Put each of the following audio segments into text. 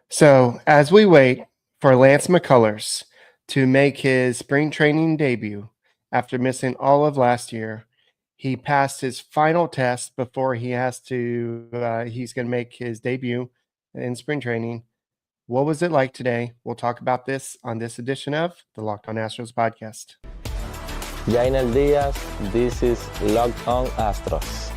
So, as we wait for Lance McCullers to make his spring training debut after missing all of last year, he passed his final test before he's going to make his debut in spring training. What was it like today? We'll talk about this on this edition of the Locked On Astros podcast. Jainer Diaz, this is Locked On Astros.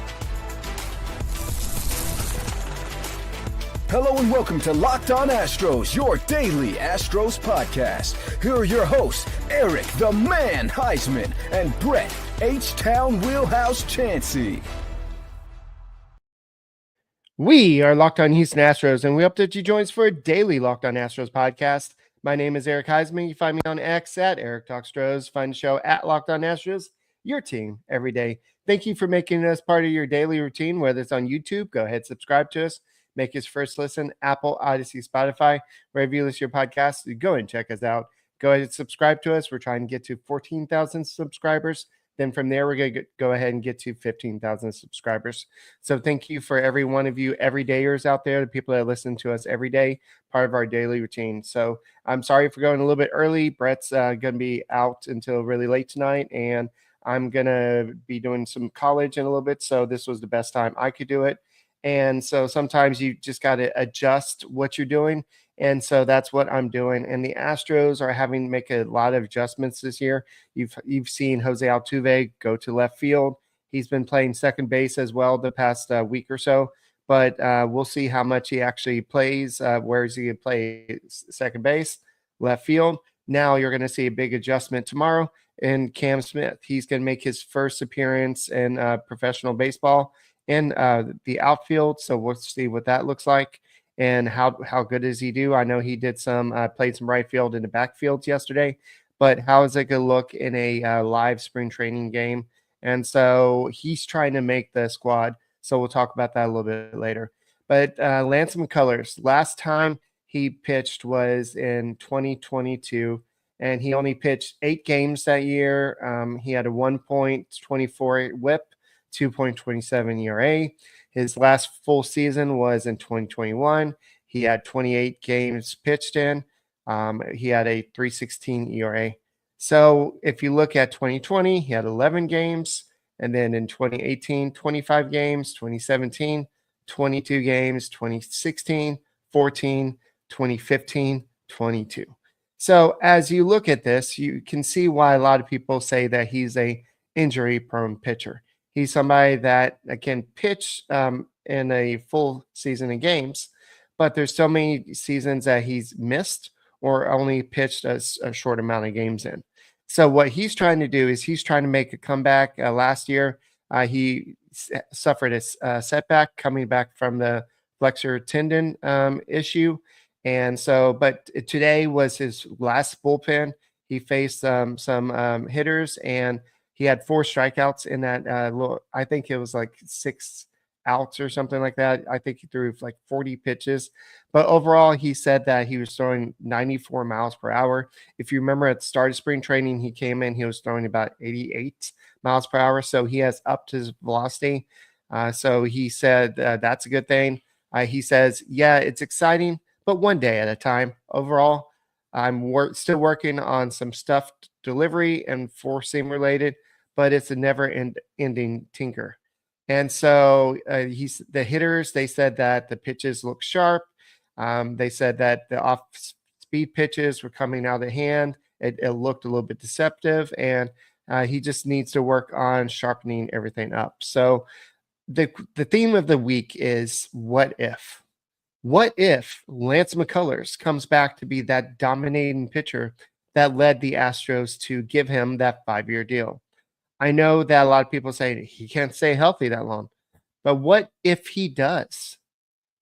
Hello and welcome to Locked On Astros, your daily Astros podcast. Here are your hosts, Eric the Man Huysman and Brett H-Town Wheelhouse Chancey. We are Locked On Houston Astros, and we hope that you join us for a daily Locked On Astros podcast. My name is Eric Huysman. You find me on X at Eric Talk Stros. Find the show at Locked On Astros, your team every day. Thank you for making us part of your daily routine, whether it's on YouTube. Go ahead, subscribe to us. Make his first listen, Apple, Odyssey, Spotify, wherever you listen to your podcast. Go and check us out. Go ahead and subscribe to us. We're trying to get to 14,000 subscribers. Then from there, we're going to go ahead and get to 15,000 subscribers. So thank you for every one of you everydayers out there, the people that listen to us every day, part of our daily routine. So I'm sorry for going a little bit early. Brett's going to be out until really late tonight, and I'm going to be doing some college in a little bit. So this was the best time I could do it. And so sometimes you just got to adjust what you're doing. And so that's what I'm doing. And the Astros are having to make a lot of adjustments this year. You've seen Jose Altuve go to left field. He's been playing second base as well the past week or so. But we'll see how much he actually plays. Where is he going to play second base, left field? Now you're going to see a big adjustment tomorrow in Cam Smith. He's going to make his first appearance in professional baseball in the outfield. So we'll see what that looks like and how good does he do. I know he did played some right field in the backfields yesterday, but how is it going to look in a live spring training game? And so he's trying to make the squad. So we'll talk about that a little bit later. But Lance McCullers, last time he pitched was in 2022, and he only pitched 8 games that year. He had a 1.24 whip, 2.27 ERA. His last full season was in 2021. He had 28 games pitched in. He had a 3.16 ERA. So if you look at 2020, he had 11 games. And then in 2018, 25 games, 2017, 22 games, 2016, 14, 2015, 22. So as you look at this, you can see why a lot of people say that he's a injury-prone pitcher. He's somebody that can pitch in a full season of games, but there's so many seasons that he's missed or only pitched a short amount of games in. So what he's trying to do is he's trying to make a comeback. Last year, he suffered a setback coming back from the flexor tendon issue. And so, but today was his last bullpen. He faced some hitters, and he had 4 strikeouts in that I think it was like 6 outs or something like that. I think he threw like 40 pitches. But overall, he said that he was throwing 94 miles per hour. If you remember at the start of spring training, he came in, he was throwing about 88 miles per hour. So he has upped his velocity. So he said that's a good thing. He says, yeah, it's exciting, but one day at a time. Overall, I'm still working on some stuff delivery and 4-seam related, but it's a never-ending tinker. And so the hitters, they said that the pitches look sharp. They said that the off-speed pitches were coming out of hand. It looked a little bit deceptive, and he just needs to work on sharpening everything up. So the theme of the week is what if? What if Lance McCullers comes back to be that dominating pitcher that led the Astros to give him that 5-year deal? I know that a lot of people say he can't stay healthy that long, but what if he does?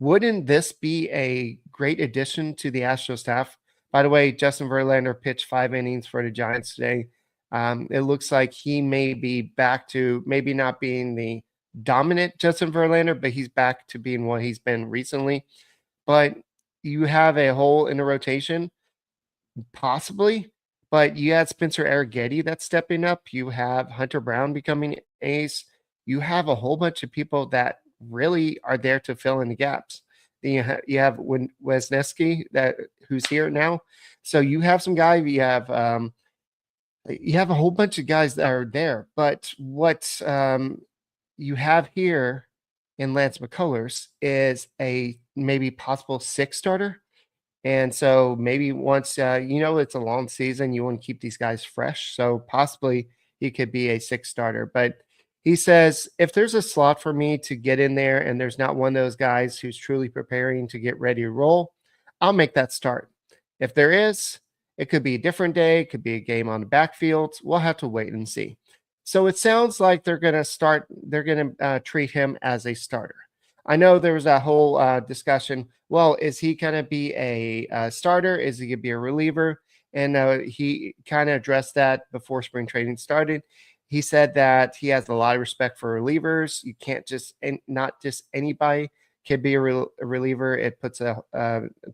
Wouldn't this be a great addition to the Astros staff? By the way, Justin Verlander pitched 5 innings for the Giants today. It looks like he may be back to maybe not being the dominant Justin Verlander, but he's back to being what he's been recently. But you have a hole in the rotation, possibly. But you had Spencer Arrighetti that's stepping up. You have Hunter Brown becoming ace. You have a whole bunch of people that really are there to fill in the gaps. Then you have Wisniewski who's here now. So you have some guy. You have a whole bunch of guys that are there. But what you have here in Lance McCullers is a maybe possible 6 starter. And so maybe once, it's a long season, you want to keep these guys fresh. So possibly he could be a 6 starter. But he says, if there's a slot for me to get in there and there's not one of those guys who's truly preparing to get ready to roll, I'll make that start. If there is, it could be a different day. It could be a game on the backfield. We'll have to wait and see. So it sounds like they're going to treat him as a starter. I know there was a whole discussion. Well, is he going to be a starter? Is he going to be a reliever? And he kind of addressed that before spring training started. He said that he has a lot of respect for relievers. You can't not just anybody can be a reliever. It puts a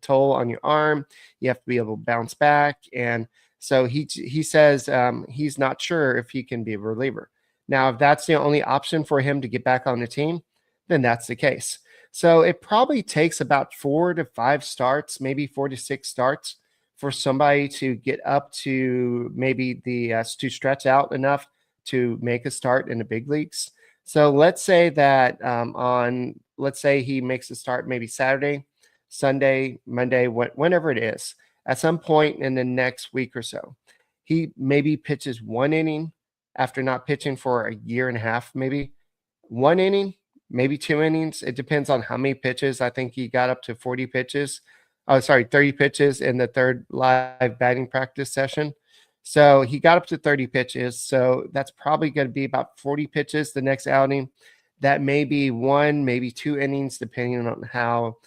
toll on your arm. You have to be able to bounce back. And so he says he's not sure if he can be a reliever. Now, if that's the only option for him to get back on the team, then that's the case. So it probably takes about 4 to 5 starts, maybe 4 to 6 starts for somebody to get up to maybe to stretch out enough to make a start in the big leagues. So let's say that let's say he makes a start maybe Saturday, Sunday, Monday, whenever it is, at some point in the next week or so. He maybe pitches 1 inning after not pitching for a year and a half, maybe 1 inning, maybe 2 innings. It depends on how many pitches. I think he got up to 30 pitches in the third live batting practice session. So he got up to 30 pitches. So that's probably going to be about 40 pitches the next outing. That may be 1, maybe 2 innings, depending on how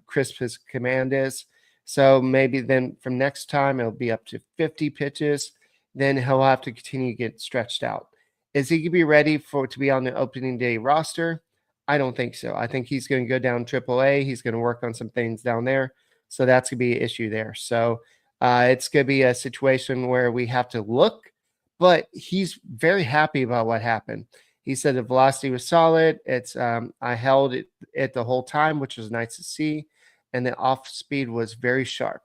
crisp his command is. So maybe then from next time, it'll be up to 50 pitches. Then he'll have to continue to get stretched out. Is he going to be ready to be on the opening day roster? I don't think so. I think he's going to go down AAA. He's going to work on some things down there. So that's going to be an issue there. So it's going to be a situation where we have to look, but he's very happy about what happened. He said the velocity was solid. I held it the whole time, which was nice to see. And the off speed was very sharp.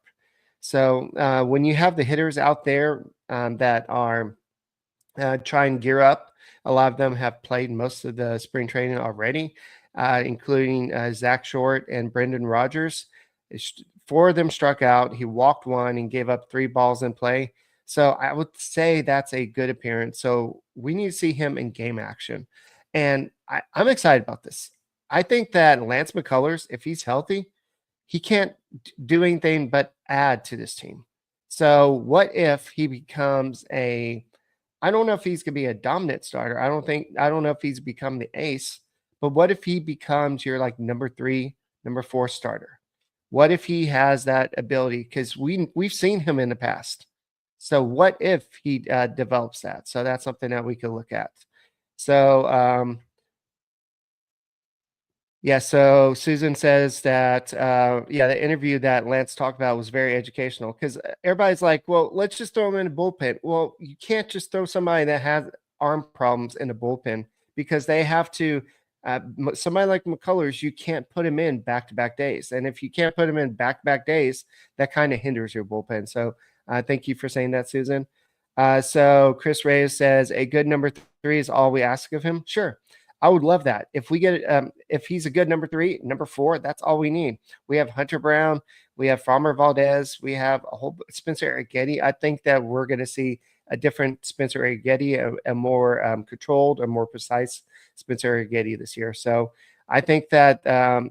So when you have the hitters out there that are trying to gear up, a lot of them have played most of the spring training already, including Zach Short and Brendan Rodgers. 4 of them struck out. He walked 1 and gave up 3 balls in play. So I would say that's a good appearance. So we need to see him in game action. And I'm excited about this. I think that Lance McCullers, if he's healthy, he can't do anything but add to this team. So what if he becomes I don't know if he's going to be a dominant starter. I don't know if he's become the ace, but what if he becomes your number 3, number 4 starter? What if he has that ability? Because we've seen him in the past. So what if he develops that? So that's something that we could look at. So so Susan says that the interview that Lance talked about was very educational, because everybody's like, well, let's just throw him in a bullpen. Well, you can't just throw somebody that has arm problems in a bullpen, because they have to. Somebody like McCullers, you can't put him in back-to-back days. And if you can't put him in back-to-back days, that kind of hinders your bullpen. So thank you for saying that, Susan. So Chris Reyes says, a good number 3 is all we ask of him. Sure. I would love that. If we get if he's a good number 3, number 4, that's all we need. We have Hunter Brown. We have Farmer Valdez. We have a whole Spencer Arrighetti. I think that we're going to see a different Spencer Arrighetti, a more controlled, a more precise Spencer Arrighetti this year. So I think that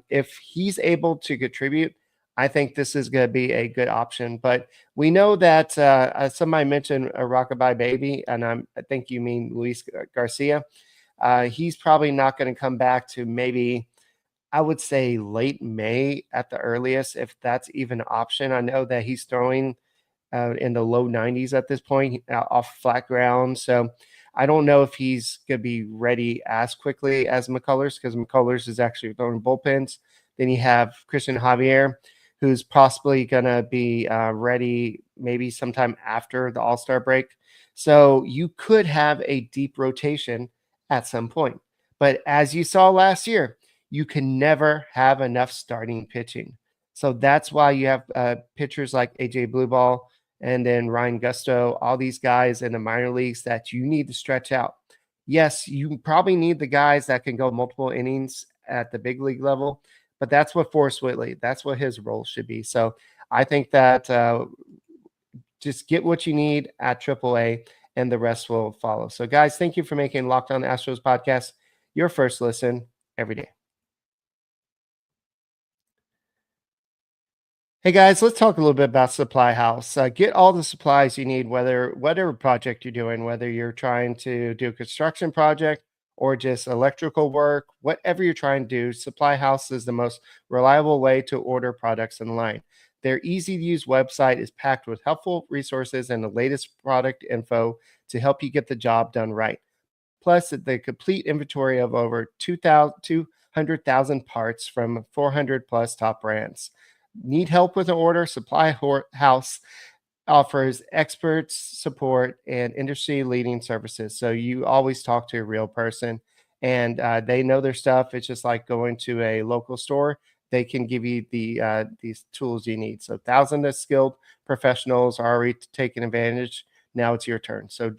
if he's able to contribute, I think this is going to be a good option. But we know that somebody mentioned a Rockabye Baby, and I think you mean Luis Garcia. He's probably not going to come back to maybe, I would say, late May at the earliest, if that's even an option. I know that he's throwing in the low 90s at this point off flat ground. So I don't know if he's going to be ready as quickly as McCullers, because McCullers is actually throwing bullpens. Then you have Christian Javier, who's possibly going to be ready maybe sometime after the All-Star break. So you could have a deep rotation at some point. But as you saw last year, you can never have enough starting pitching. So that's why you have pitchers like AJ Blueball and then Ryan Gusto, all these guys in the minor leagues that you need to stretch out. Yes, you probably need the guys that can go multiple innings at the big league level, but that's what Forrest Whitley, that's what his role should be. So I think that just get what you need at AAA and the rest will follow. So guys, thank you for making Locked On Astros podcast your first listen every day. Hey guys, let's talk a little bit about Supply House. Get all the supplies you need, whatever project you're doing, whether you're trying to do a construction project or just electrical work, whatever you're trying to do, Supply House is the most reliable way to order products online. Their easy-to-use website is packed with helpful resources and the latest product info to help you get the job done right. Plus, the complete inventory of over 200,000 parts from 400 plus top brands. Need help with an order? Supply House offers experts support and industry-leading services. So you always talk to a real person, and they know their stuff. It's just like going to a local store. They can give you these tools you need. So thousands of skilled professionals are already taking advantage. Now it's your turn. So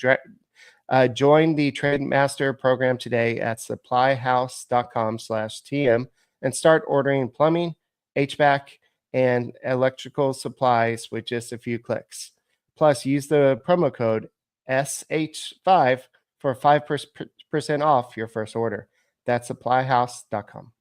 join the Trade Master program today at supplyhouse.com/TM and start ordering plumbing, HVAC, and electrical supplies with just a few clicks. Plus, use the promo code SH5 for 5% off your first order. That's supplyhouse.com.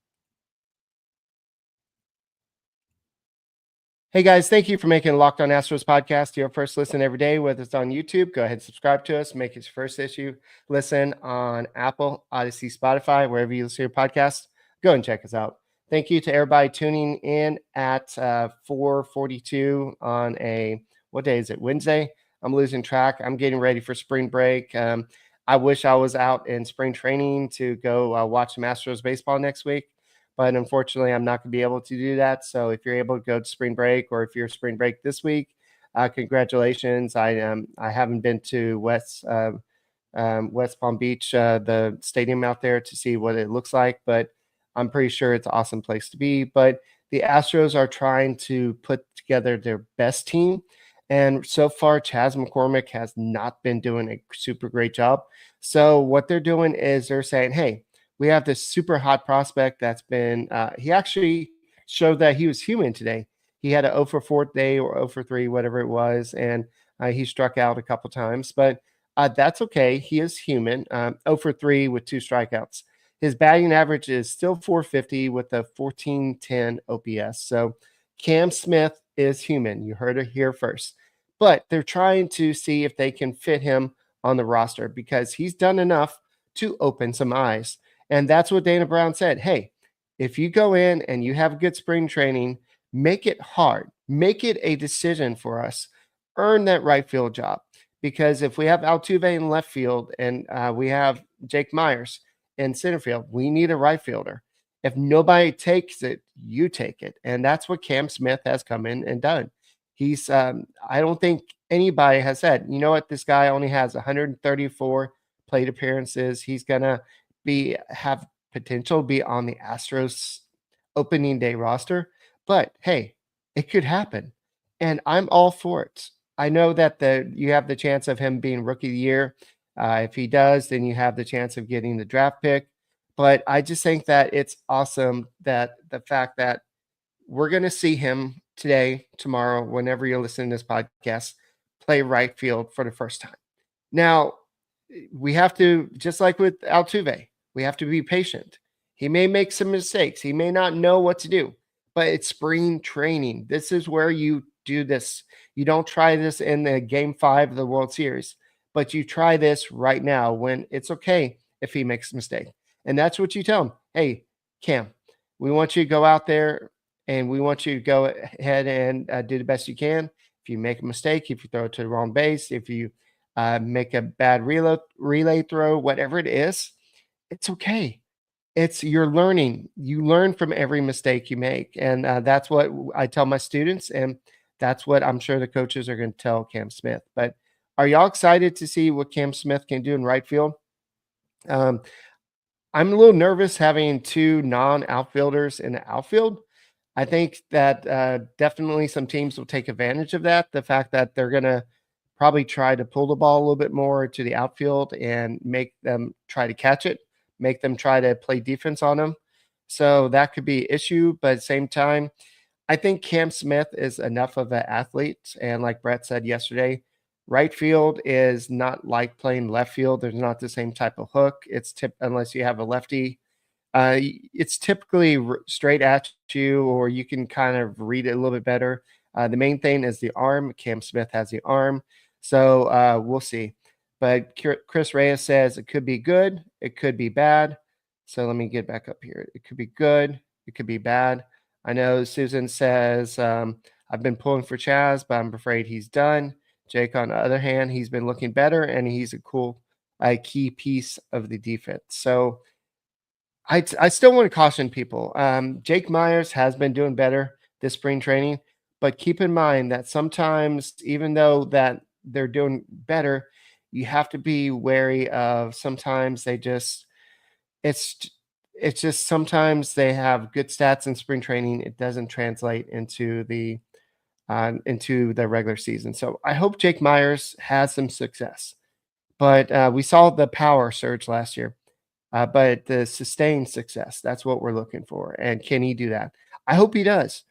Hey guys, thank you for making Locked On Astros podcast your first listen every day, whether it's on YouTube. Go ahead and subscribe to us. Make it your first issue. Listen on Apple, Odyssey, Spotify, wherever you listen to your podcast. Go and check us out. Thank you to everybody tuning in at 4:42 on what day is it? Wednesday. I'm losing track. I'm getting ready for spring break. I wish I was out in spring training to go watch some Astros baseball next week, but unfortunately, I'm not going to be able to do that. So if you're able to go to spring break, or if you're spring break this week, congratulations. I haven't been to West Palm Beach, the stadium out there, to see what it looks like, but I'm pretty sure it's an awesome place to be. But the Astros are trying to put together their best team. And so far, Chas McCormick has not been doing a super great job. So what they're doing is they're saying, hey, we have this super hot prospect that's been he actually showed that he was human today. He had an 0 for 4 day or 0 for 3, whatever it was, and he struck out a couple times. But that's okay. He is human. 0 for 3 with 2 strikeouts. His batting average is still 450 with a 1410 OPS. So Cam Smith is human. You heard it here first. But they're trying to see if they can fit him on the roster because he's done enough to open some eyes. And that's what Dana Brown said. Hey, if you go in and you have good spring training, make it hard. Make it a decision for us. Earn that right field job. Because if we have Altuve in left field and we have Jake Myers in center field, we need a right fielder. If nobody takes it, you take it. And that's what Cam Smith has come in and done. He's, I don't think anybody has said, you know what, this guy only has 134 plate appearances. He's going to have potential to be on the Astros opening day roster. But hey, it could happen. And I'm all for it. I know that you have the chance of him being rookie of the year. If he does, then you have the chance of getting the draft pick. But I just think that it's awesome that the fact that we're going to see him today, tomorrow, whenever you're listening to this podcast, play right field for the first time. Now, we have to, just like with Altuve, we have to be patient. He may make some mistakes. He may not know what to do, but it's spring training. This is where you do this. You don't try this in the Game 5 of the World Series, but you try this right now when it's okay if he makes a mistake. And that's what you tell him. Hey, Cam, we want you to go out there and we want you to go ahead and do the best you can. If you make a mistake, if you throw it to the wrong base, if you make a bad relay throw, whatever it is, it's okay. You're learning. You learn from every mistake you make. And that's what I tell my students. And that's what I'm sure the coaches are going to tell Cam Smith. But are y'all excited to see what Cam Smith can do in right field? I'm a little nervous having two non-outfielders in the outfield. I think that definitely some teams will take advantage of that. The fact that they're going to probably try to pull the ball a little bit more to the outfield and make them try to catch it, make them try to play defense on them. So that could be an issue. But at the same time, I think Cam Smith is enough of an athlete. And like Brett said yesterday, right field is not like playing left field. There's not the same type of hook. Unless you have a lefty. It's typically straight at you, or you can kind of read it a little bit better. The main thing is the arm. Cam Smith has the arm. So we'll see. But Chris Reyes says it could be good. It could be bad. So let me get back up here. It could be good. It could be bad. I know Susan says, I've been pulling for Chaz, but I'm afraid he's done. Jake, on the other hand, he's been looking better, and he's a key piece of the defense. So I still want to caution people. Jake Myers has been doing better this spring training, but keep in mind that sometimes, even though that they're doing better, you have to be wary of sometimes it's just sometimes they have good stats in spring training. It doesn't translate into the regular season. So I hope Jake Myers has some success. But we saw the power surge last year. But the sustained success, that's what we're looking for. And can he do that? I hope he does.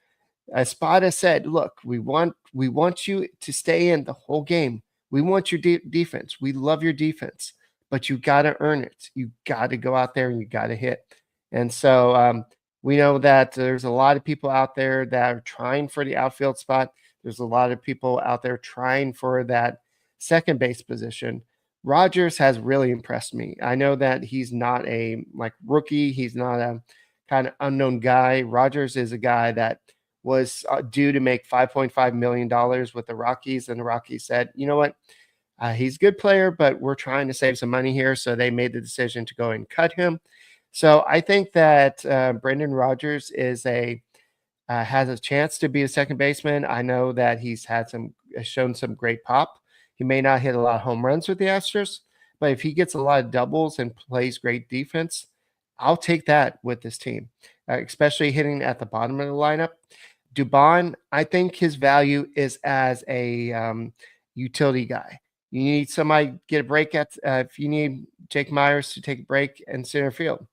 Spada said, look, we want you to stay in the whole game. We want your defense. We love your defense, but you got to earn it. You got to go out there and you got to hit. And so we know that there's a lot of people out there that are trying for the outfield spot. There's a lot of people out there trying for that second base position. Rogers has really impressed me. I know that he's not a rookie. He's not a kind of unknown guy. Rogers is a guy that was due to make $5.5 million with the Rockies. And the Rockies said, you know what? He's a good player, but we're trying to save some money here. So they made the decision to go and cut him. So I think that Brendan Rodgers has a chance to be a second baseman. I know that he's shown some great pop. He may not hit a lot of home runs with the Astros, but if he gets a lot of doubles and plays great defense, I'll take that with this team, especially hitting at the bottom of the lineup. Dubon, I think his value is as a utility guy. You need somebody to get a break if you need Jake Myers to take a break in center field,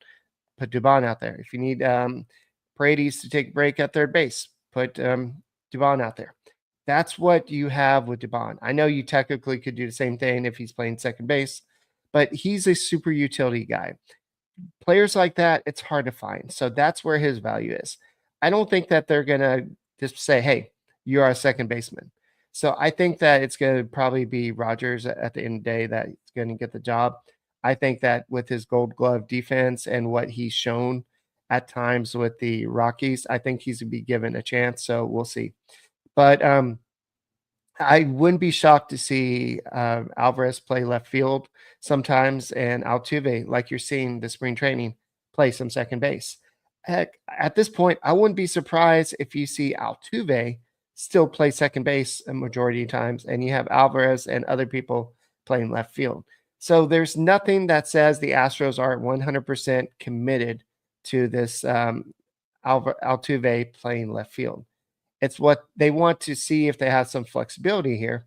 put Dubon out there. If you need Paredes to take a break at third base, put Dubon out there. That's what you have with Dubon. I know you technically could do the same thing if he's playing second base, but he's a super utility guy. Players like that, it's hard to find. So that's where his value is. I don't think that they're going to just say, hey, you are a second baseman. So I think that it's going to probably be Rogers at the end of the day that's going to get the job. I think that with his Gold Glove defense and what he's shown at times with the Rockies, I think he's going to be given a chance. So we'll see. But I wouldn't be shocked to see Alvarez play left field sometimes and Altuve, like you're seeing the spring training, play some second base. Heck, at this point, I wouldn't be surprised if you see Altuve still play second base a majority of times, and you have Alvarez and other people playing left field. So there's nothing that says the Astros are 100% committed to this Altuve playing left field. It's what they want to see if they have some flexibility here.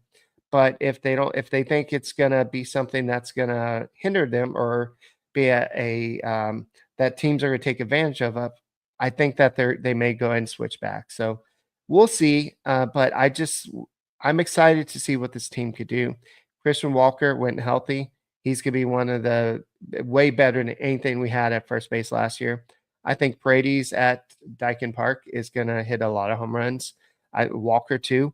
But if they think it's going to be something that's going to hinder them or be that teams are going to take advantage of, I think that they may go ahead and switch back. So we'll see. But I'm excited to see what this team could do. Christian Walker went healthy. He's going to be one of the way better than anything we had at first base last year. I think Paredes at Dyken Park is going to hit a lot of home runs. Walker too.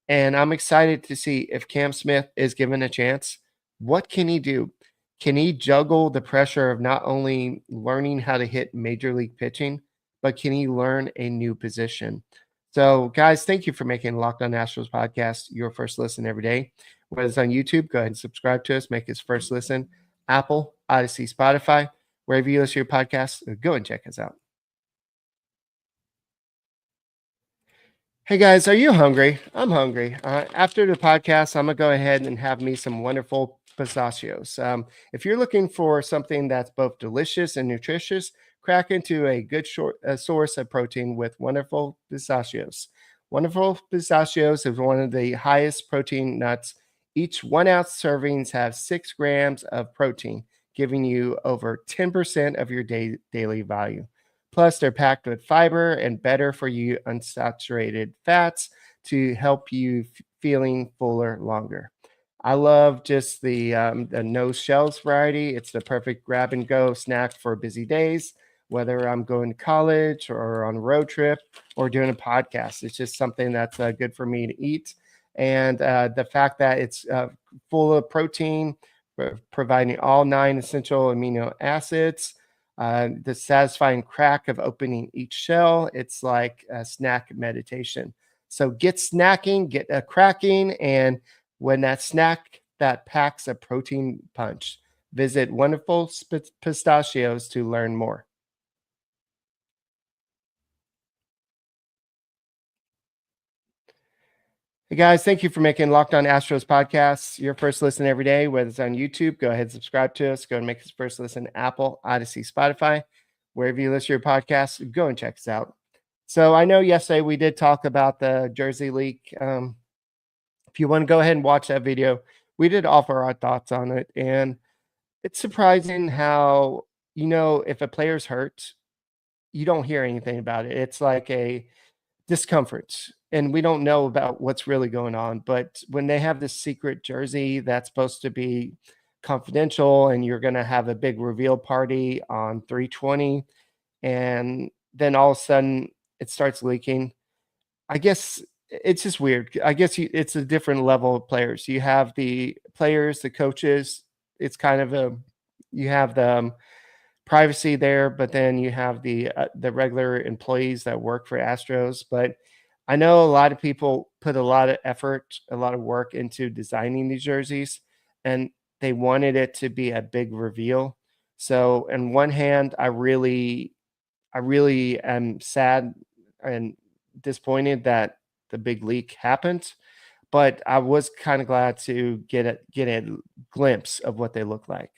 And I'm excited to see if Cam Smith is given a chance. What can he do? Can he juggle the pressure of not only learning how to hit major league pitching, but can he learn a new position? So, guys, thank you for making Locked On Astros podcast your first listen every day. Whether it's on YouTube, go ahead and subscribe to us. Make his first listen. Apple, Odyssey, Spotify. Wherever you listen to your podcasts, go and check us out. Hey guys, are you hungry? I'm hungry. After the podcast, I'm going to go ahead and have me some wonderful pistachios. If you're looking for something that's both delicious and nutritious, crack into a good source of protein with Wonderful Pistachios. Wonderful Pistachios is one of the highest protein nuts. Each 1 ounce servings have 6 grams of protein, giving you over 10% of your daily value. Plus, they're packed with fiber and better for you unsaturated fats to help you feeling fuller longer. I love just the no shells variety. It's the perfect grab and go snack for busy days, whether I'm going to college or on a road trip or doing a podcast. It's just something that's good for me to eat. And the fact that it's full of protein, providing all 9 essential amino acids, the satisfying crack of opening each shell, it's like a snack meditation. So get snacking, get a cracking, and when that snack that packs a protein punch, visit Wonderful Pistachios to learn more. Hey guys, thank you for making Locked On Astros podcasts your first listen every day. Whether it's on YouTube, go ahead and subscribe to us. Go and make us first listen Apple, Odyssey, Spotify. Wherever you listen to your podcasts, go and check us out. So I know yesterday we did talk about the jersey leak. If you want to go ahead and watch that video, we did offer our thoughts on it. And it's surprising how, if a player's hurt, you don't hear anything about it. It's like a discomfort, and we don't know about what's really going on. But when they have this secret jersey that's supposed to be confidential, and you're going to have a big reveal party on 3/20, and then all of a sudden it starts leaking, I guess it's just weird. I guess it's a different level of players. You have the players, the coaches. It's kind of you have the privacy there, but then you have the regular employees that work for Astros. But I know a lot of people put a lot of effort, a lot of work into designing these jerseys, and they wanted it to be a big reveal. So, on one hand, I really am sad and disappointed that the big leak happened, but I was kind of glad to get a glimpse of what they look like.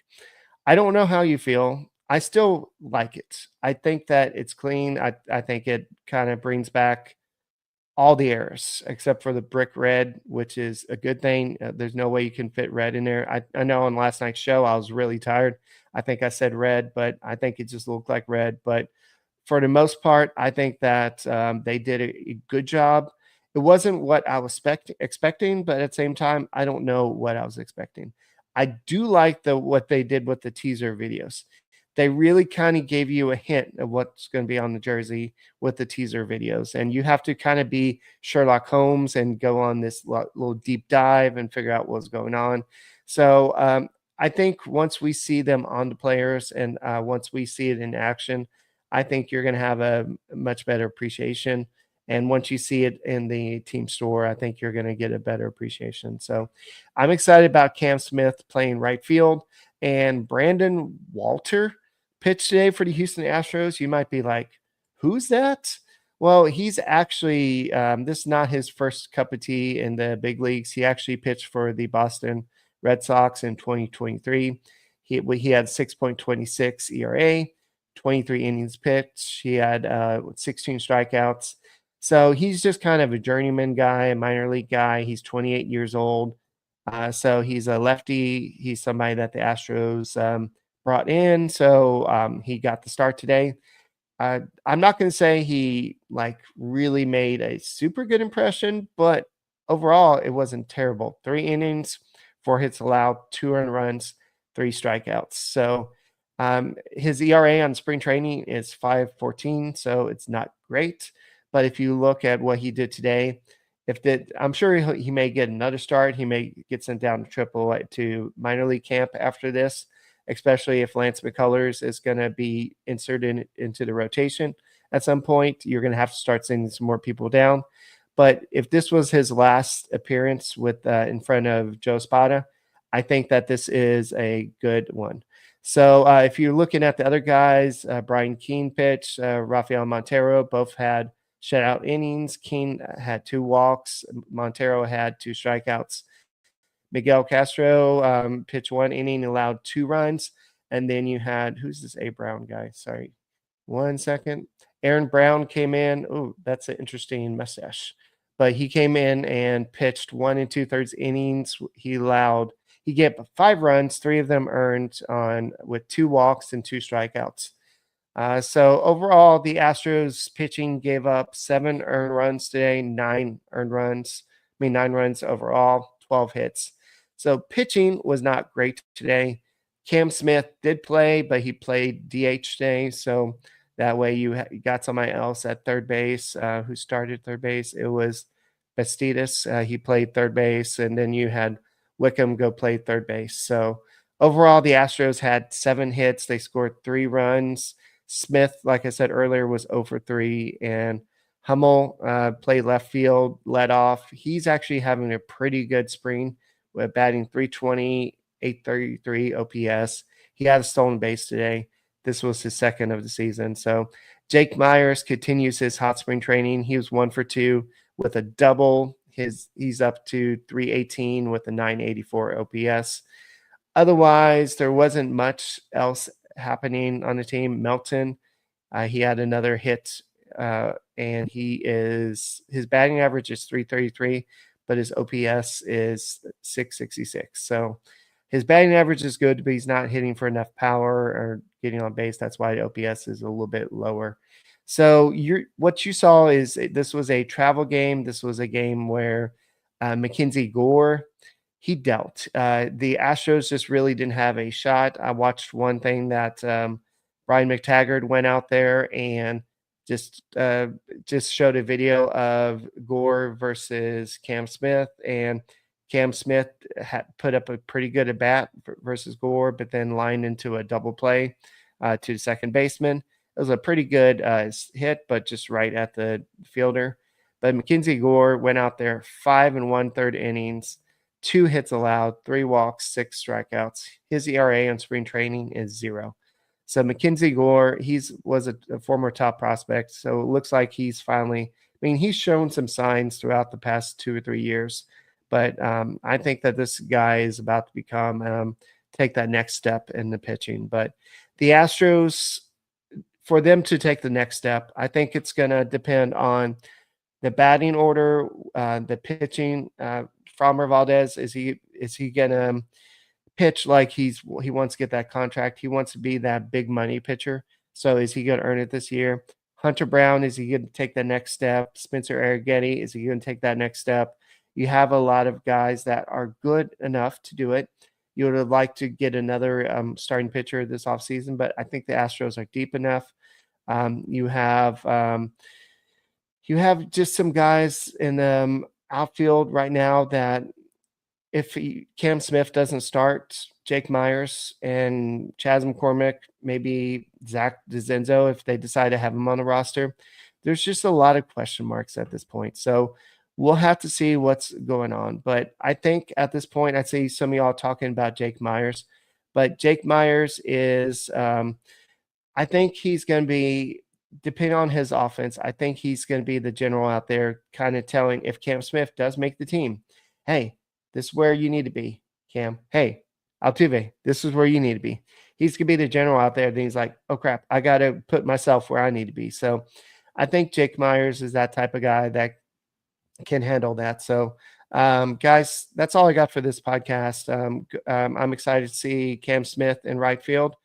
I don't know how you feel. I still like it. I think that it's clean. I think it kind of brings back all the eras except for the brick red, which is a good thing. There's no way you can fit red in there. I know on last night's show I was really tired. I think I said red, but I think it just looked like red. But for the most part, I think that they did a good job. It wasn't what I was expecting, but at the same time, I don't know what I was expecting. I do like what they did with the teaser videos. They really kind of gave you a hint of what's going to be on the jersey with the teaser videos. And you have to kind of be Sherlock Holmes and go on this little deep dive and figure out what's going on. So I think once we see them on the players and once we see it in action, I think you're going to have a much better appreciation. And once you see it in the team store, I think you're going to get a better appreciation. So I'm excited about Cam Smith playing right field, and Brandon Walter pitched today for the Houston Astros. You might be like, who's that? Well, he's actually, this is not his first cup of tea in the big leagues. He actually pitched for the Boston Red Sox in 2023. He had 6.26 ERA, 23 innings pitched. He had 16 strikeouts. So he's just kind of a journeyman guy, a minor league guy. He's 28 years old. So he's a lefty. He's somebody that the Astros brought in. So he got the start today. I'm not going to say he really made a super good impression, but overall it wasn't terrible. 3 innings, 4 hits allowed, 2 earned runs, 3 strikeouts. So his ERA on spring training is 5.14, so it's not great. But if you look at what he did today, I'm sure he may get another start. He may get sent down to minor league camp after this, especially if Lance McCullers is going to be inserted into the rotation at some point. You're going to have to start sending some more people down. But if this was his last appearance with in front of Joe Espada, I think that this is a good one. So if you're looking at the other guys, Brian Keane pitched, Rafael Montero, both had shutout innings. Keane had 2 walks. Montero had 2 strikeouts. Miguel Castro pitched 1 inning, allowed 2 runs. And then you had, who's this A. Brown guy? Sorry, 1 second. Aaron Brown came in. Oh, that's an interesting mustache. But he came in and pitched 1 2/3 innings. He gave 5 runs, 3 of them earned with 2 walks and 2 strikeouts. So overall, the Astros pitching gave up 7 earned runs today, 9 runs overall, 12 hits. So pitching was not great today. Cam Smith did play, but he played DH today. So that way you got somebody else at third base who started third base. It was Bastidas. He played third base, and then you had Wickham go play third base. So overall, the Astros had 7 hits. They scored 3 runs. Smith, like I said earlier, was 0 for 3, and Hummel played left field, led off. He's actually having a pretty good spring with batting .320, .833 OPS. He had a stolen base today. This was his 2nd of the season. So Jake Myers continues his hot spring training. He was 1 for 2 with a double. He's up to .318 with a .984 OPS. Otherwise, there wasn't much else happening on the team. Melton, he had another hit, and his batting average is .333, but his OPS is .666. So his batting average is good, but he's not hitting for enough power or getting on base. That's why the OPS is a little bit lower. So what you saw is this was a travel game. This was a game where Mackenzie Gore, he dealt. The Astros just really didn't have a shot. I watched one thing that Brian McTaggart went out there and just showed a video of Gore versus Cam Smith, and Cam Smith had put up a pretty good at bat versus Gore, but then lined into a double play to the second baseman. It was a pretty good hit, but just right at the fielder. But Mackenzie Gore went out there 5 1/3 innings, 2 hits allowed, 3 walks, 6 strikeouts. His ERA on spring training is 0. So Mackenzie Gore, was a former top prospect. So it looks like he's finally, he's shown some signs throughout the past 2 or 3 years. But I think that this guy is about to become, take that next step in the pitching. But the Astros, for them to take the next step, I think it's going to depend on the batting order, the pitching. Framber Valdez, is he going to pitch like he wants to get that contract? He wants to be that big money pitcher. So is he going to earn it this year? Hunter Brown, is he going to take the next step? Spencer Arrighetti, is he going to take that next step? You have a lot of guys that are good enough to do it. You would have liked to get another starting pitcher this offseason, but I think the Astros are deep enough. You have just some guys in the outfield right now that if Cam Smith doesn't start, Jake Myers and Chas McCormick, maybe Zach DeZenzo, if they decide to have him on the roster, there's just a lot of question marks at this point. So we'll have to see what's going on. But I think at this point, I see some of y'all talking about Jake Myers. But Jake Myers is, I think he's going to be, depending on his offense, I think he's going to be the general out there kind of telling, if Cam Smith does make the team, hey, this is where you need to be, Cam. Hey, Altuve, this is where you need to be. He's going to be the general out there. Then he's like, oh, crap, I got to put myself where I need to be. So I think Jake Myers is that type of guy that can handle that. So, guys, that's all I got for this podcast. I'm excited to see Cam Smith in right field.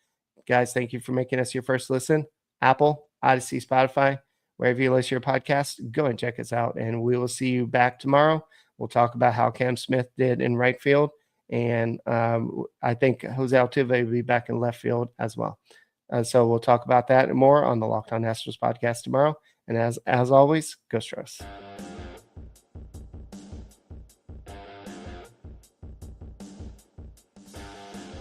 Guys, thank you for making us your first listen. Apple, Odyssey, Spotify, wherever you listen to your podcast, go and check us out. And we will see you back tomorrow. We'll talk about how Cam Smith did in right field. And I think Jose Altuve will be back in left field as well. So we'll talk about that and more on the Locked On Astros podcast tomorrow. And as always, go Astros.